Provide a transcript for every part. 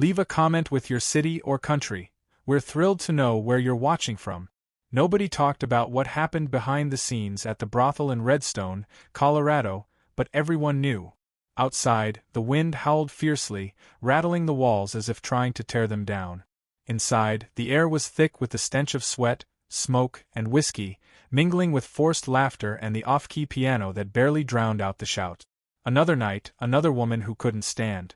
Leave a comment with your city or country. We're thrilled to know where you're watching from. Nobody talked about what happened behind the scenes at the brothel in Redstone, Colorado, but everyone knew. Outside, the wind howled fiercely, rattling the walls as if trying to tear them down. Inside, the air was thick with the stench of sweat, smoke, and whiskey, mingling with forced laughter and the off-key piano that barely drowned out the shout. Another night, another woman who couldn't stand.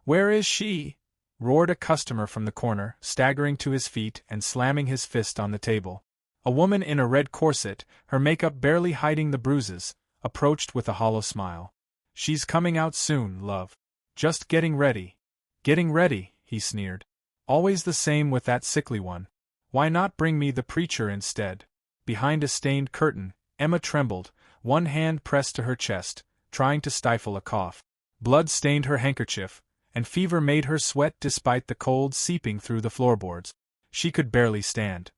"Where is she?" roared a customer from the corner, staggering to his feet and slamming his fist on the table. A woman in a red corset, her makeup barely hiding the bruises, approached with a hollow smile. "She's coming out soon, love. Just getting ready." "Getting ready," he sneered. "Always the same with that sickly one. Why not bring me the preacher instead?" Behind a stained curtain, Emma trembled, one hand pressed to her chest, trying to stifle a cough. Blood stained her handkerchief, and fever made her sweat despite the cold seeping through the floorboards. She could barely stand.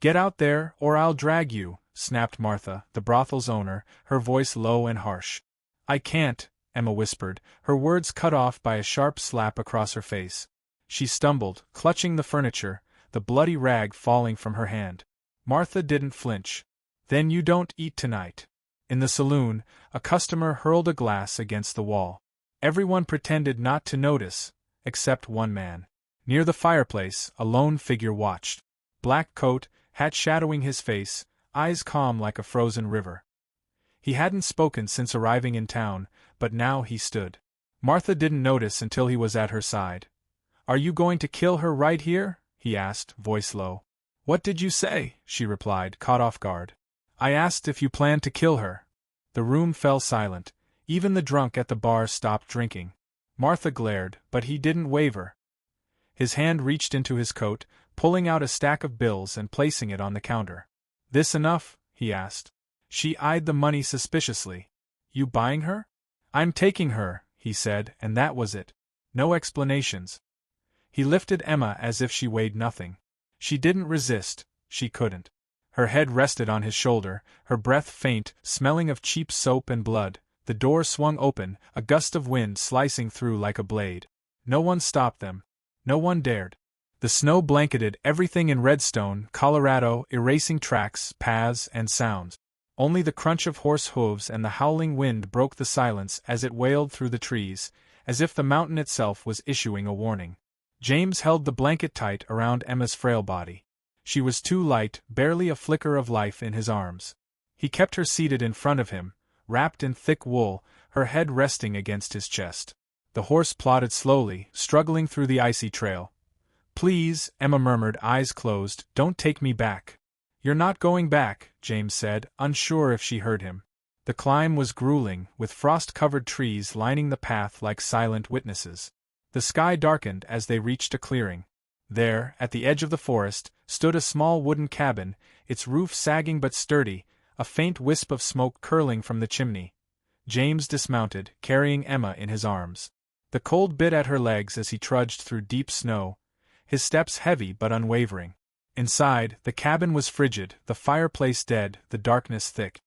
"Get out there, or I'll drag you," snapped Martha, the brothel's owner, her voice low and harsh. "I can't," Emma whispered, her words cut off by a sharp slap across her face. She stumbled, clutching the furniture, the bloody rag falling from her hand. Martha didn't flinch. "Then you don't eat tonight." In the saloon, a customer hurled a glass against the wall. Everyone pretended not to notice, except one man. Near the fireplace, a lone figure watched. Black coat, hat shadowing his face, eyes calm like a frozen river. He hadn't spoken since arriving in town, but now he stood. Martha didn't notice until he was at her side. "Are you going to kill her right here?" he asked, voice low. "What did you say?" she replied, caught off guard. "I asked if you planned to kill her." The room fell silent. Even the drunk at the bar stopped drinking. Martha glared, but he didn't waver. His hand reached into his coat, pulling out a stack of bills and placing it on the counter. "This enough?" he asked. She eyed the money suspiciously. "You buying her?" "I'm taking her," he said, and that was it. No explanations. He lifted Emma as if she weighed nothing. She didn't resist, she couldn't. Her head rested on his shoulder, her breath faint, smelling of cheap soap and blood. The door swung open, a gust of wind slicing through like a blade. No one stopped them. No one dared. The snow blanketed everything in Redstone, Colorado, erasing tracks, paths, and sounds. Only the crunch of horse hooves and the howling wind broke the silence as it wailed through the trees, as if the mountain itself was issuing a warning. James held the blanket tight around Emma's frail body. She was too light, barely a flicker of life in his arms. He kept her seated in front of him, wrapped in thick wool, her head resting against his chest. The horse plodded slowly, struggling through the icy trail. "Please," Emma murmured, eyes closed, "don't take me back." "You're not going back," James said, unsure if she heard him. The climb was grueling, with frost-covered trees lining the path like silent witnesses. The sky darkened as they reached a clearing. There, at the edge of the forest, stood a small wooden cabin, its roof sagging but sturdy, a faint wisp of smoke curling from the chimney. James dismounted, carrying Emma in his arms. The cold bit at her legs as he trudged through deep snow, his steps heavy but unwavering. Inside, the cabin was frigid, the fireplace dead, the darkness thick.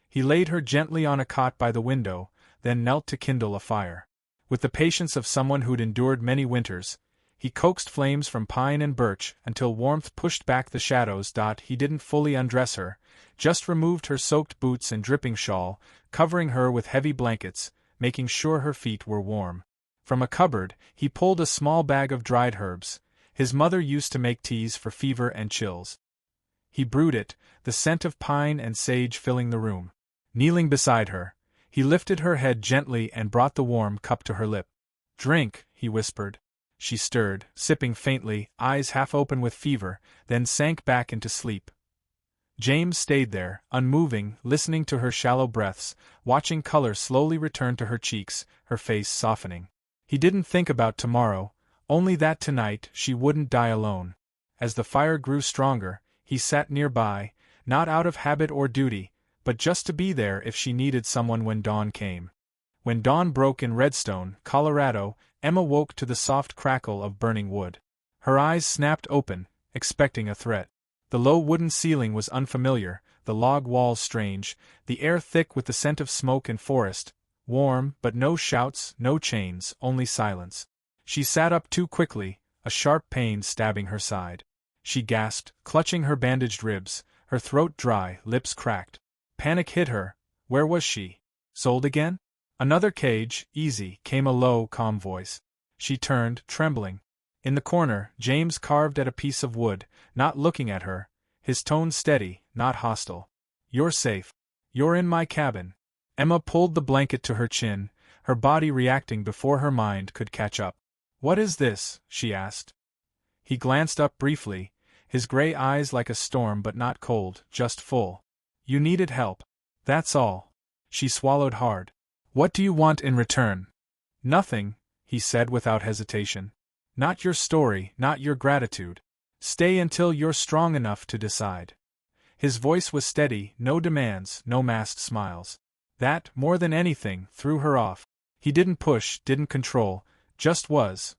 He laid her gently on a cot by the window, then knelt to kindle a fire. With the patience of someone who'd endured many winters, he coaxed flames from pine and birch until warmth pushed back the shadows. He didn't fully undress her, just removed her soaked boots and dripping shawl, covering her with heavy blankets, making sure her feet were warm. From a cupboard, he pulled a small bag of dried herbs. His mother used to make teas for fever and chills. He brewed it, the scent of pine and sage filling the room. Kneeling beside her, he lifted her head gently and brought the warm cup to her lip. "Drink," he whispered. She stirred, sipping faintly, eyes half open with fever, then sank back into sleep. James stayed there, unmoving, listening to her shallow breaths, watching color slowly return to her cheeks, her face softening. He didn't think about tomorrow, only that tonight she wouldn't die alone. As the fire grew stronger, he sat nearby, not out of habit or duty, but just to be there if she needed someone when dawn came. When dawn broke in Redstone, Colorado, Emma woke to the soft crackle of burning wood. Her eyes snapped open, expecting a threat. The low wooden ceiling was unfamiliar, the log walls strange, the air thick with the scent of smoke and forest, warm, but no shouts, no chains, only silence. She sat up too quickly, a sharp pain stabbing her side. She gasped, clutching her bandaged ribs, her throat dry, lips cracked. Panic hit her. Where was she? Sold again? Another cage, easy, came a low, calm voice. She turned, trembling. In the corner, James carved at a piece of wood, not looking at her, his tone steady, not hostile. You're safe. You're in my cabin. Emma pulled the blanket to her chin, her body reacting before her mind could catch up. What is this? She asked. He glanced up briefly, his gray eyes like a storm but not cold, just full. You needed help. That's all. She swallowed hard. What do you want in return? Nothing, he said without hesitation. Not your story, not your gratitude. Stay until you're strong enough to decide. His voice was steady, no demands, no masked smiles. That, more than anything, threw her off. He didn't push, didn't control, just was.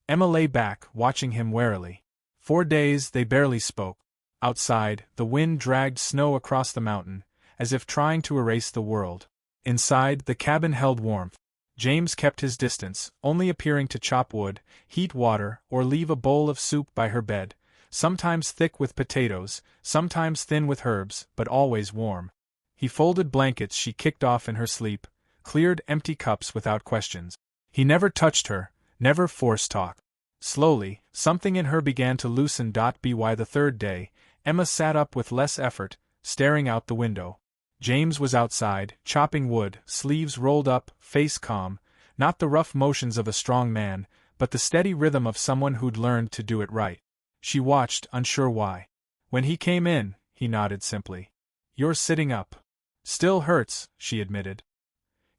Emma lay back, watching him warily. 4 days they barely spoke. Outside, the wind dragged snow across the mountain, as if trying to erase the world. Inside, the cabin held warmth. James kept his distance, only appearing to chop wood, heat water, or leave a bowl of soup by her bed, sometimes thick with potatoes, sometimes thin with herbs, but always warm. He folded blankets she kicked off in her sleep, cleared empty cups without questions. He never touched her, never forced talk. Slowly, something in her began to loosen. By the third day, Emma sat up with less effort, staring out the window. James was outside, chopping wood, sleeves rolled up, face calm, not the rough motions of a strong man, but the steady rhythm of someone who'd learned to do it right. She watched, unsure why. When he came in, he nodded simply. You're sitting up. Still hurts, she admitted.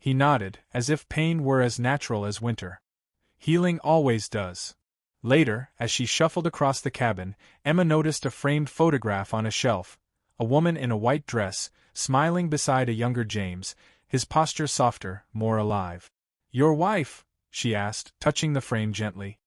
He nodded, as if pain were as natural as winter. Healing always does. Later, as she shuffled across the cabin, Emma noticed a framed photograph on a shelf. A woman in a white dress, smiling beside a younger James, his posture softer, more alive. Your wife? She asked, touching the frame gently.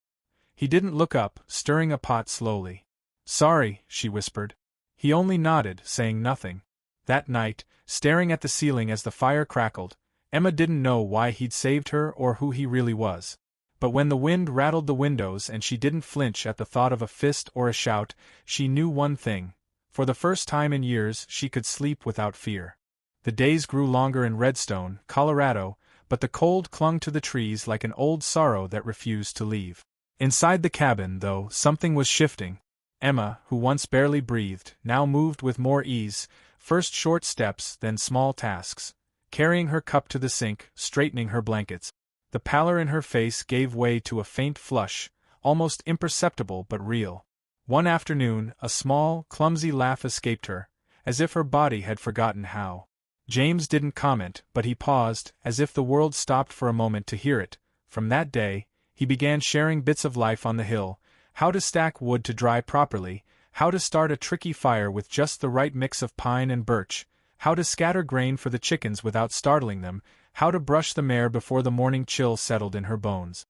He didn't look up, stirring a pot slowly. Sorry, she whispered. He only nodded, saying nothing. That night, staring at the ceiling as the fire crackled, Emma didn't know why he'd saved her or who he really was. But when the wind rattled the windows and she didn't flinch at the thought of a fist or a shout, she knew one thing. For the first time in years, she could sleep without fear. The days grew longer in Redstone, Colorado, but the cold clung to the trees like an old sorrow that refused to leave. Inside the cabin, though, something was shifting. Emma, who once barely breathed, now moved with more ease, first short steps, then small tasks, carrying her cup to the sink, straightening her blankets. The pallor in her face gave way to a faint flush, almost imperceptible but real. One afternoon, a small, clumsy laugh escaped her, as if her body had forgotten how. James didn't comment, but he paused, as if the world stopped for a moment to hear it. From that day, he began sharing bits of life on the hill, how to stack wood to dry properly, how to start a tricky fire with just the right mix of pine and birch, how to scatter grain for the chickens without startling them, how to brush the mare before the morning chill settled in her bones.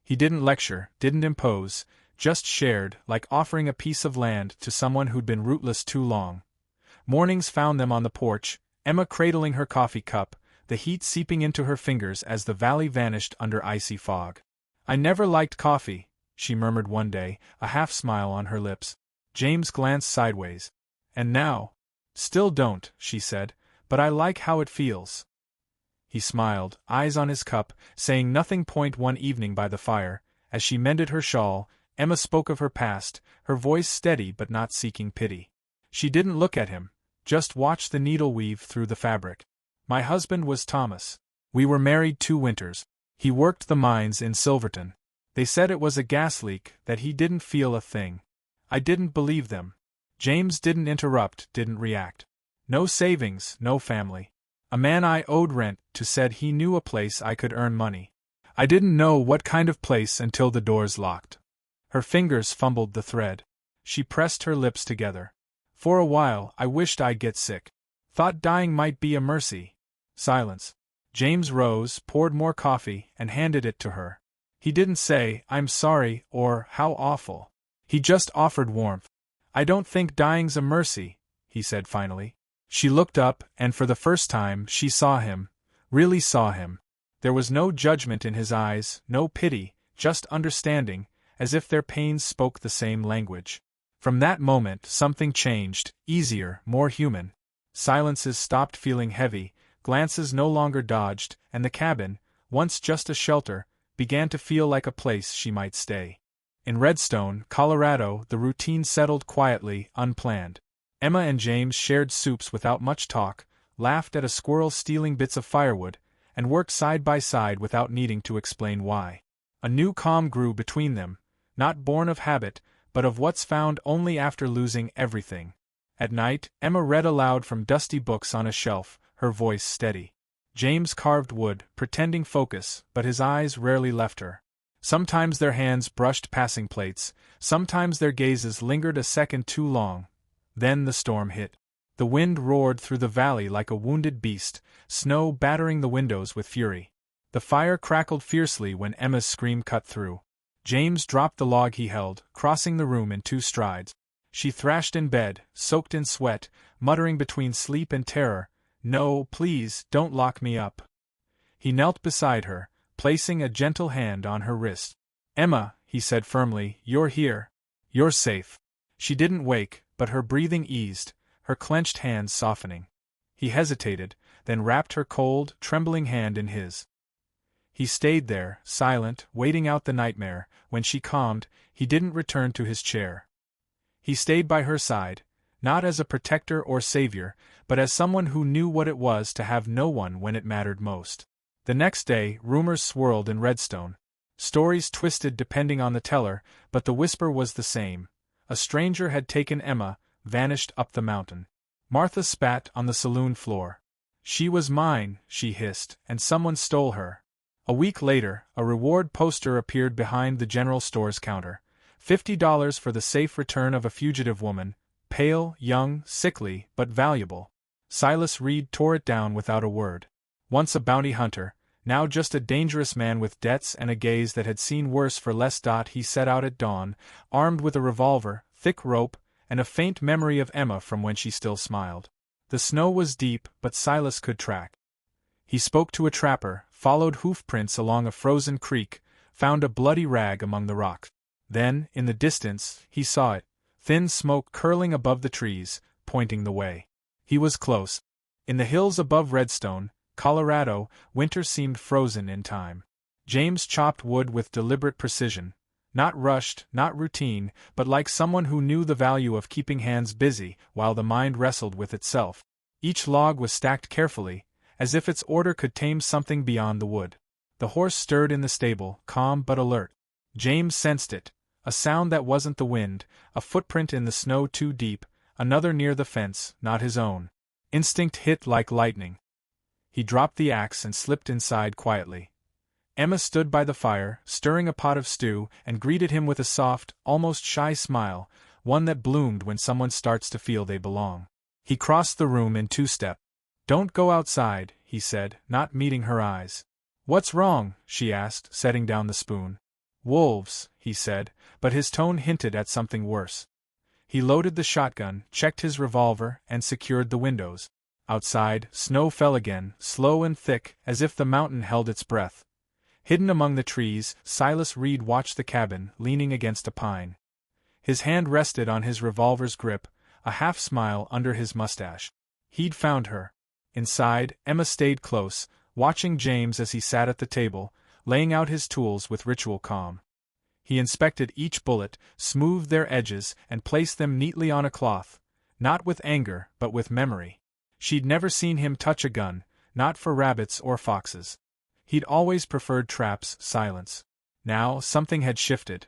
He didn't lecture, didn't impose, just shared, like offering a piece of land to someone who'd been rootless too long. Mornings found them on the porch, Emma cradling her coffee cup, the heat seeping into her fingers as the valley vanished under icy fog. I never liked coffee, she murmured one day, a half-smile on her lips. James glanced sideways. And now? Still don't, she said, but I like how it feels. He smiled, eyes on his cup, saying nothing. One evening by the fire, as she mended her shawl, Emma spoke of her past, her voice steady but not seeking pity. She didn't look at him, just watched the needle weave through the fabric. My husband was Thomas. We were married 2 winters. He worked the mines in Silverton. They said it was a gas leak, that he didn't feel a thing. I didn't believe them. James didn't interrupt, didn't react. No savings, no family. A man I owed rent to said he knew a place I could earn money. I didn't know what kind of place until the doors locked. Her fingers fumbled the thread. She pressed her lips together. For a while, I wished I'd get sick. Thought dying might be a mercy. Silence. James rose, poured more coffee, and handed it to her. He didn't say, I'm sorry, or, how awful. He just offered warmth. I don't think dying's a mercy, he said finally. She looked up, and for the first time, she saw him. Really saw him. There was no judgment in his eyes, no pity, just understanding, as if their pains spoke the same language. From that moment something changed, easier, more human. Silences stopped feeling heavy, glances no longer dodged, and the cabin, once just a shelter, began to feel like a place she might stay. In Redstone, Colorado, the routine settled quietly, unplanned. Emma and James shared soups without much talk, laughed at a squirrel stealing bits of firewood, and worked side by side without needing to explain why. A new calm grew between them, not born of habit, but of what's found only after losing everything. At night, Emma read aloud from dusty books on a shelf, her voice steady. James carved wood, pretending focus, but his eyes rarely left her. Sometimes their hands brushed passing plates, sometimes their gazes lingered a second too long. Then the storm hit. The wind roared through the valley like a wounded beast, snow battering the windows with fury. The fire crackled fiercely when Emma's scream cut through. James dropped the log he held, crossing the room in 2 strides. She thrashed in bed, soaked in sweat, muttering between sleep and terror, "No, please, don't lock me up." He knelt beside her, placing a gentle hand on her wrist. "Emma," he said firmly, "you're here. You're safe." She didn't wake, but her breathing eased, her clenched hands softening. He hesitated, then wrapped her cold, trembling hand in his. He stayed there, silent, waiting out the nightmare. When she calmed, he didn't return to his chair. He stayed by her side, not as a protector or savior, but as someone who knew what it was to have no one when it mattered most. The next day, rumors swirled in Redstone. Stories twisted depending on the teller, but the whisper was the same. A stranger had taken Emma, vanished up the mountain. Martha spat on the saloon floor. "She was mine," she hissed, "and someone stole her." A week later, a reward poster appeared behind the general store's counter. $50 for the safe return of a fugitive woman, pale, young, sickly, but valuable. Silas Reed tore it down without a word. Once a bounty hunter, now just a dangerous man with debts and a gaze that had seen worse for less. He set out at dawn, armed with a revolver, thick rope, and a faint memory of Emma from when she still smiled. The snow was deep, but Silas could track. He spoke to a trapper, followed hoofprints along a frozen creek, found a bloody rag among the rocks. Then, in the distance, he saw it, thin smoke curling above the trees, pointing the way. He was close. In the hills above Redstone, Colorado, winter seemed frozen in time. James chopped wood with deliberate precision, not rushed, not routine, but like someone who knew the value of keeping hands busy while the mind wrestled with itself. Each log was stacked carefully, as if its order could tame something beyond the wood. The horse stirred in the stable, calm but alert. James sensed it, a sound that wasn't the wind, a footprint in the snow too deep, another near the fence, not his own. Instinct hit like lightning. He dropped the axe and slipped inside quietly. Emma stood by the fire, stirring a pot of stew, and greeted him with a soft, almost shy smile, one that bloomed when someone starts to feel they belong. He crossed the room in 2 steps. "Don't go outside," he said, not meeting her eyes. "What's wrong?" she asked, setting down the spoon. "Wolves," he said, but his tone hinted at something worse. He loaded the shotgun, checked his revolver, and secured the windows. Outside, snow fell again, slow and thick, as if the mountain held its breath. Hidden among the trees, Silas Reed watched the cabin, leaning against a pine. His hand rested on his revolver's grip, a half-smile under his mustache. He'd found her. Inside, Emma stayed close, watching James as he sat at the table, laying out his tools with ritual calm. He inspected each bullet, smoothed their edges, and placed them neatly on a cloth, not with anger, but with memory. She'd never seen him touch a gun, not for rabbits or foxes. He'd always preferred traps, silence. Now, something had shifted.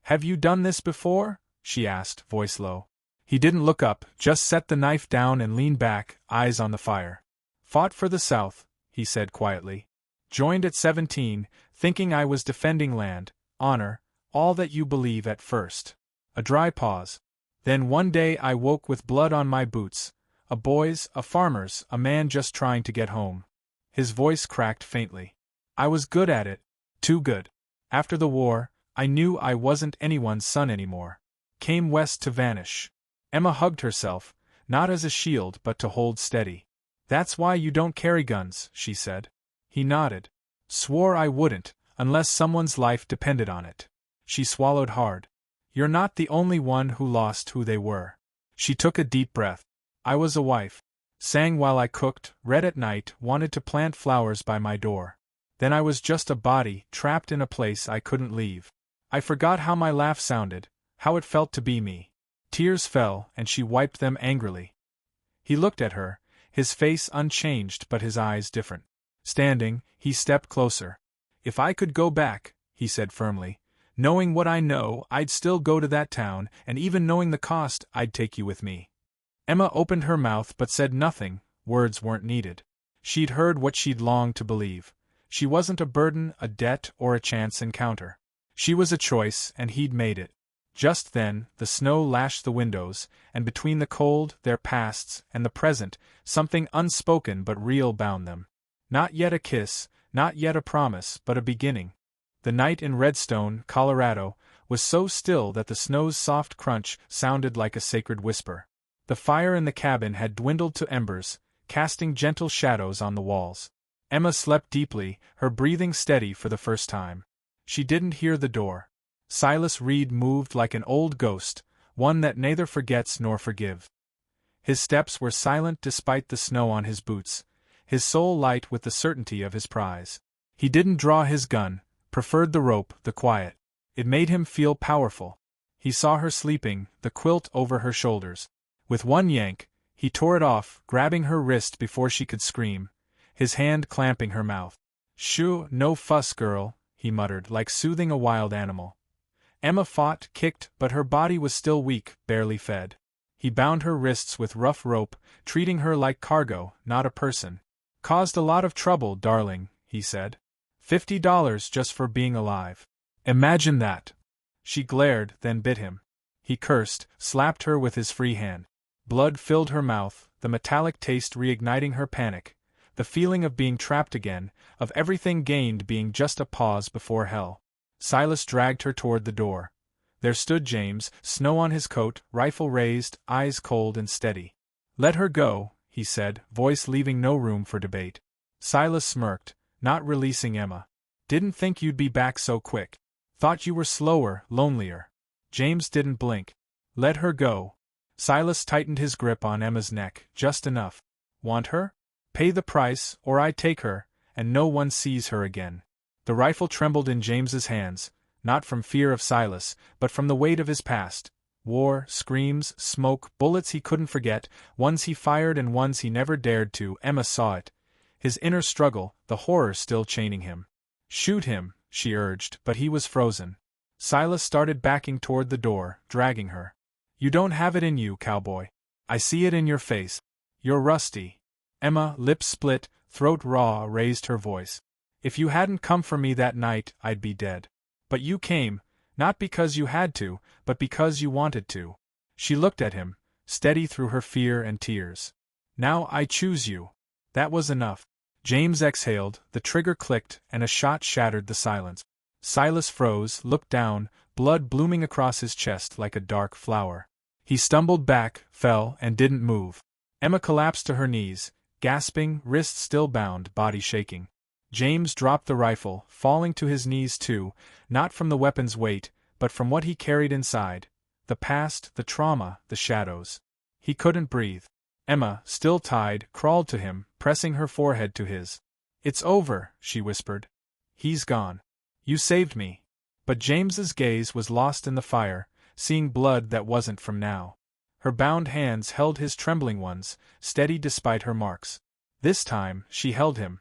"Have you done this before?" she asked, voice low. He didn't look up, just set the knife down and leaned back, eyes on the fire. "Fought for the South," he said quietly. "Joined at 17, thinking I was defending land, honor, all that you believe at first." A dry pause. "Then one day I woke with blood on my boots, a boy's, a farmer's, a man just trying to get home." His voice cracked faintly. "I was good at it, too good. After the war, I knew I wasn't anyone's son anymore. Came west to vanish." Emma hugged herself, not as a shield but to hold steady. "That's why you don't carry guns," she said. He nodded. "Swore I wouldn't. unless someone's life depended on it. She swallowed hard. You're not the only one who lost who they were. She took a deep breath. I was a wife. Sang while I cooked, read at night, wanted to plant flowers by my door. Then I was just a body, trapped in a place I couldn't leave. I forgot how my laugh sounded, how it felt to be me. Tears fell, and she wiped them angrily. He looked at her, his face unchanged but his eyes different. Standing, he stepped closer. If I could go back, he said firmly, knowing what I know, I'd still go to that town, and even knowing the cost, I'd take you with me. Emma opened her mouth but said nothing, words weren't needed. She'd heard what she'd longed to believe. She wasn't a burden, a debt, or a chance encounter. She was a choice, and he'd made it. Just then, the snow lashed the windows, and between the cold, their pasts, and the present, something unspoken but real bound them. Not yet a kiss, not yet a promise, but a beginning. The night in Redstone, Colorado, was so still that the snow's soft crunch sounded like a sacred whisper. The fire in the cabin had dwindled to embers, casting gentle shadows on the walls. Emma slept deeply, her breathing steady for the first time. She didn't hear the door. Silas Reed moved like an old ghost, one that neither forgets nor forgives. His steps were silent despite the snow on his boots, his soul light with the certainty of his prize. He didn't draw his gun, preferred the rope, the quiet. It made him feel powerful. He saw her sleeping, the quilt over her shoulders. With one yank, he tore it off, grabbing her wrist before she could scream, his hand clamping her mouth. "Shoo, no fuss, girl," he muttered, like soothing a wild animal. Emma fought, kicked, but her body was still weak, barely fed. He bound her wrists with rough rope, treating her like cargo, not a person. "Caused a lot of trouble, darling," he said. $50 just for being alive. Imagine that. She glared, then bit him. He cursed, slapped her with his free hand. Blood filled her mouth, the metallic taste reigniting her panic, the feeling of being trapped again, of everything gained being just a pause before hell. Silas dragged her toward the door. There stood James, snow on his coat, rifle raised, eyes cold and steady. "Let her go," he said, voice leaving no room for debate. Silas smirked, not releasing Emma. "Didn't think you'd be back so quick. Thought you were slower, lonelier." James didn't blink. "Let her go." Silas tightened his grip on Emma's neck, just enough. "Want her? Pay the price, or I take her, and no one sees her again." The rifle trembled in James's hands, not from fear of Silas, but from the weight of his past. War, screams, smoke, bullets he couldn't forget, ones he fired and ones he never dared to. Emma saw it. His inner struggle, the horror still chaining him. "Shoot him," she urged, but he was frozen. Silas started backing toward the door, dragging her. "You don't have it in you, cowboy. I see it in your face. You're rusty." Emma, lips split, throat raw, raised her voice. "If you hadn't come for me that night, I'd be dead. But you came, not because you had to, but because you wanted to." She looked at him, steady through her fear and tears. "Now I choose you." That was enough. James exhaled, the trigger clicked, and a shot shattered the silence. Silas froze, looked down, blood blooming across his chest like a dark flower. He stumbled back, fell, and didn't move. Emma collapsed to her knees, gasping, wrists still bound, body shaking. James dropped the rifle, falling to his knees too, not from the weapon's weight, but from what he carried inside. The past, the trauma, the shadows. He couldn't breathe. Emma, still tied, crawled to him, pressing her forehead to his. "It's over," she whispered. "He's gone. You saved me." But James's gaze was lost in the fire, seeing blood that wasn't from now. Her bound hands held his trembling ones, steady despite her marks. This time, she held him.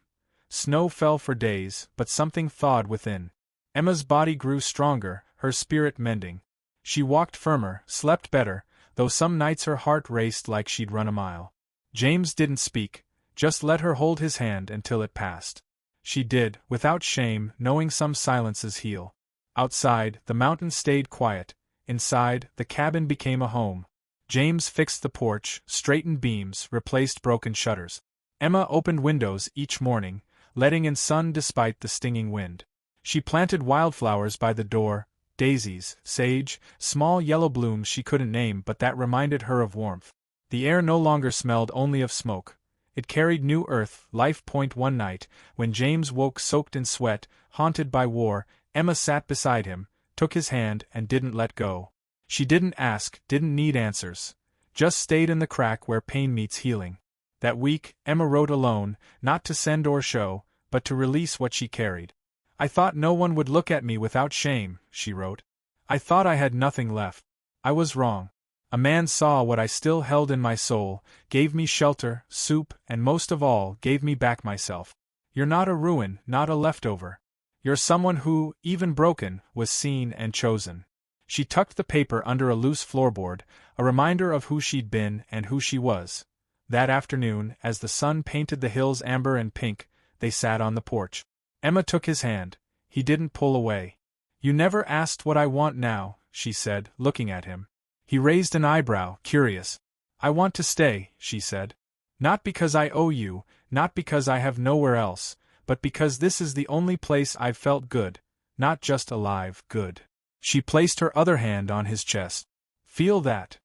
Snow fell for days, but something thawed within. Emma's body grew stronger, her spirit mending. She walked firmer, slept better, though some nights her heart raced like she'd run a mile. James didn't speak, just let her hold his hand until it passed. She did, without shame, knowing some silences heal. Outside, the mountain stayed quiet. Inside, the cabin became a home. James fixed the porch, straightened beams, replaced broken shutters. Emma opened windows each morning, letting in sun despite the stinging wind. She planted wildflowers by the door, daisies, sage, small yellow blooms she couldn't name but that reminded her of warmth. The air no longer smelled only of smoke. It carried new earth, life. One night, when James woke soaked in sweat, haunted by war, Emma sat beside him, took his hand and didn't let go. She didn't ask, didn't need answers. Just stayed in the crack where pain meets healing. That week, Emma wrote alone, not to send or show, but to release what she carried. I thought no one would look at me without shame, she wrote. I thought I had nothing left. I was wrong. A man saw what I still held in my soul, gave me shelter, soup, and most of all, gave me back myself. You're not a ruin, not a leftover. You're someone who, even broken, was seen and chosen. She tucked the paper under a loose floorboard, a reminder of who she'd been and who she was. That afternoon, as the sun painted the hills amber and pink, they sat on the porch. Emma took his hand. He didn't pull away. You never asked what I want now, she said, looking at him. He raised an eyebrow, curious. I want to stay, she said. Not because I owe you, not because I have nowhere else, but because this is the only place I've felt good, not just alive, good. She placed her other hand on his chest. Feel that?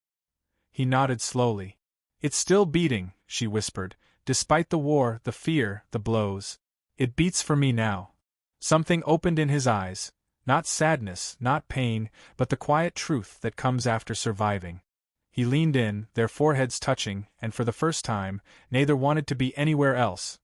He nodded slowly. It's still beating, she whispered, despite the war, the fear, the blows. It beats for me now. Something opened in his eyes. Not sadness, not pain, but the quiet truth that comes after surviving. He leaned in, their foreheads touching, and for the first time, neither wanted to be anywhere else.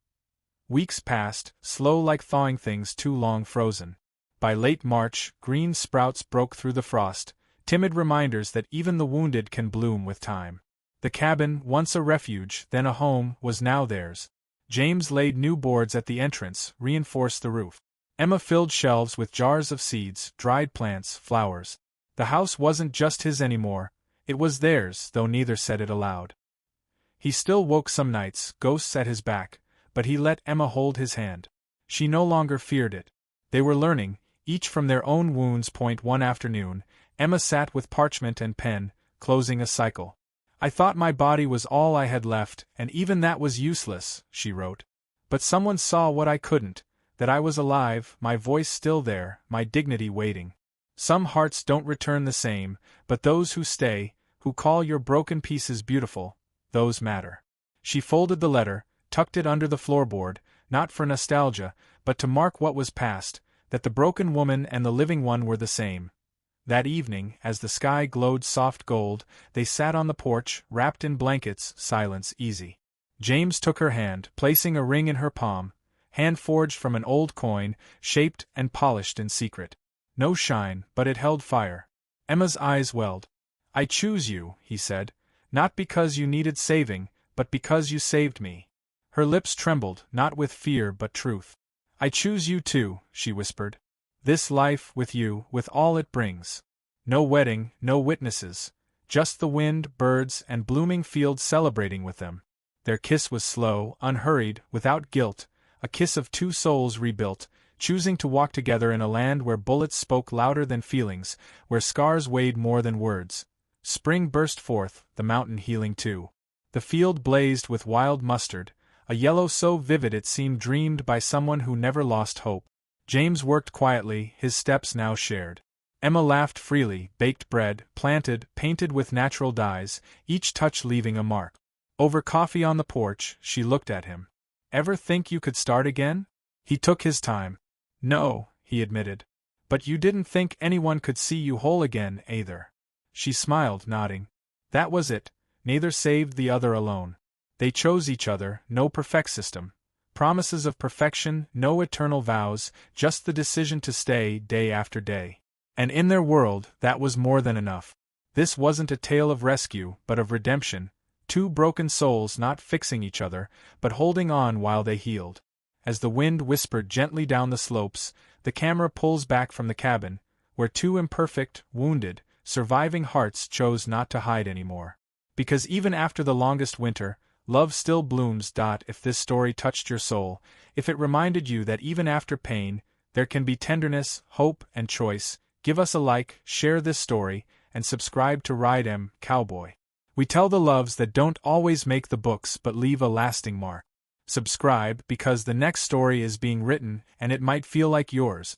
Weeks passed, slow like thawing things too long frozen. By late March, green sprouts broke through the frost, timid reminders that even the wounded can bloom with time. The cabin, once a refuge, then a home, was now theirs. James laid new boards at the entrance, reinforced the roof. Emma filled shelves with jars of seeds, dried plants, flowers. The house wasn't just his anymore, it was theirs, though neither said it aloud. He still woke some nights, ghosts at his back, but he let Emma hold his hand. She no longer feared it. They were learning, each from their own wounds. One afternoon, Emma sat with parchment and pen, closing a cycle. I thought my body was all I had left, and even that was useless, she wrote. But someone saw what I couldn't, that I was alive, my voice still there, my dignity waiting. Some hearts don't return the same, but those who stay, who call your broken pieces beautiful, those matter. She folded the letter, tucked it under the floorboard, not for nostalgia, but to mark what was past, that the broken woman and the living one were the same. That evening, as the sky glowed soft gold, they sat on the porch, wrapped in blankets, silence easy. James took her hand, placing a ring in her palm, hand forged from an old coin, shaped and polished in secret. No shine, but it held fire. Emma's eyes welled. I choose you, he said, not because you needed saving, but because you saved me. Her lips trembled, not with fear but truth. I choose you too, she whispered. This life with you, with all it brings. No wedding, no witnesses, just the wind, birds, and blooming fields celebrating with them. Their kiss was slow, unhurried, without guilt, a kiss of two souls rebuilt, choosing to walk together in a land where bullets spoke louder than feelings, where scars weighed more than words. Spring burst forth, the mountain healing too. The field blazed with wild mustard, a yellow so vivid it seemed dreamed by someone who never lost hope. James worked quietly, his steps now shared. Emma laughed freely, baked bread, planted, painted with natural dyes, each touch leaving a mark. Over coffee on the porch, she looked at him. Ever think you could start again? He took his time. No, he admitted. But you didn't think anyone could see you whole again, either. She smiled, nodding. That was it, neither saved the other alone. They chose each other, no perfect system. Promises of perfection, no eternal vows, just the decision to stay day after day. And in their world, that was more than enough. This wasn't a tale of rescue, but of redemption. Two broken souls not fixing each other, but holding on while they healed. As the wind whispered gently down the slopes, the camera pulls back from the cabin, where two imperfect, wounded, surviving hearts chose not to hide anymore. Because even after the longest winter, love still blooms. If this story touched your soul, if it reminded you that even after pain, there can be tenderness, hope, and choice, give us a like, share this story, and subscribe to Ride 'Em, Cowboy. We tell the loves that don't always make the books but leave a lasting mark. Subscribe because the next story is being written and it might feel like yours.